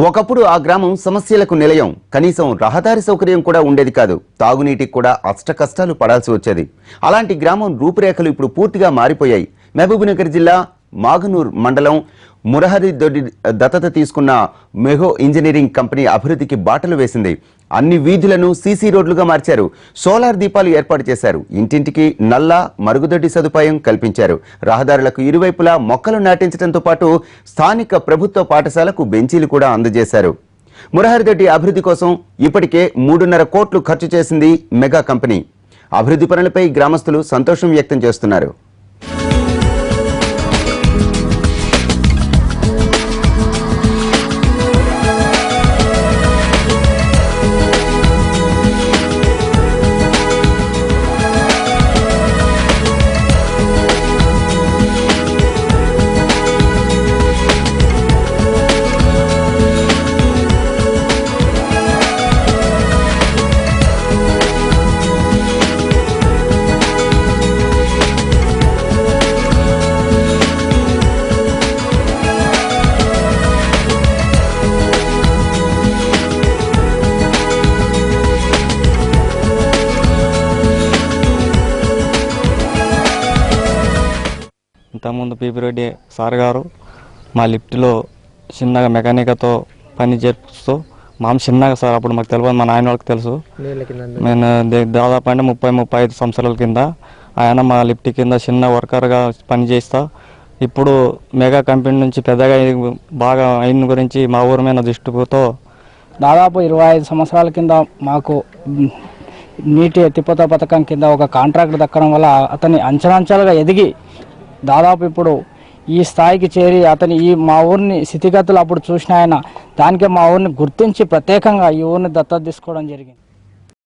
ఒకప్పుడు ఆ గ్రామం సమస్యలకు నిలయం. కనీసం రహదారి సౌకర్యం కూడా ఉండేది కాదు. తాగునీటికి కూడా అష్టకష్టాలు పడాల్సి వచ్చేది. అలాంటి గ్రామం రూపురేఖలు ఇప్పుడు పూర్తిగా మారిపోయాయి. మహబూబ్నగర్ జిల్లా మాగనూర్ మండలం మురహరిదొడ్డి దత్తత తీసుకున్న మెహో ఇంజనీరింగ్ కంపెనీ అభివృద్ధికి బాటలు వేసింది. అన్ని వీధులను సీసీ రోడ్లుగా మార్చారు. సోలార్ దీపాలు ఏర్పాటు చేశారు. ఇంటింటికి నల్ల మరుగుదొడ్డి సదుపాయం కల్పించారు. రహదారులకు ఇరువైపులా మొక్కలు నాటించడంతో పాటు స్థానిక ప్రభుత్వ పాఠశాలకు బెంచీలు కూడా అందజేశారు. మురహరిదొడ్డి అభివృద్ధి కోసం ఇప్పటికే 3.5 కోట్లు ఖర్చు చేసింది మెగా కంపెనీ. అభివృద్ధి పనులపై గ్రామస్తులు సంతోషం వ్యక్తం చేస్తున్నారు. ఇంతకుముందు పీపీ రెడ్డి సార్ గారు మా లిఫ్ట్లో చిన్నగా మెకానిక్తో పని చేస్తూ చిన్నగా సార్ అప్పుడు మాకు తెలియదు, మా నాయన వాళ్ళకి తెలుసు. నేను దాదాపు అంటే 30-35 సంవత్సరాల కింద ఆయన మా లిఫ్ట్ కింద చిన్న వర్కర్గా పని చేస్తా. ఇప్పుడు మెగా కంపెనీ నుంచి పెద్దగా బాగా అయిన గురించి మా ఊరి మీద దృష్టితో దాదాపు 25 సంవత్సరాల కింద మాకు నీటి ఎత్తిపోత పథకం కింద ఒక కాంట్రాక్ట్ దక్కడం వల్ల అతన్ని అంచెలంచెలుగా ఎదిగి దాదాపు ఇప్పుడు ఈ స్థాయికి చేరి అతని మా ఊరిని స్థితిగతులు అప్పుడు చూసిన ఆయన దానికే మా ఊరిని గుర్తించి ప్రత్యేకంగా ఈ ఊరిని దత్తత తీసుకోవడం జరిగింది.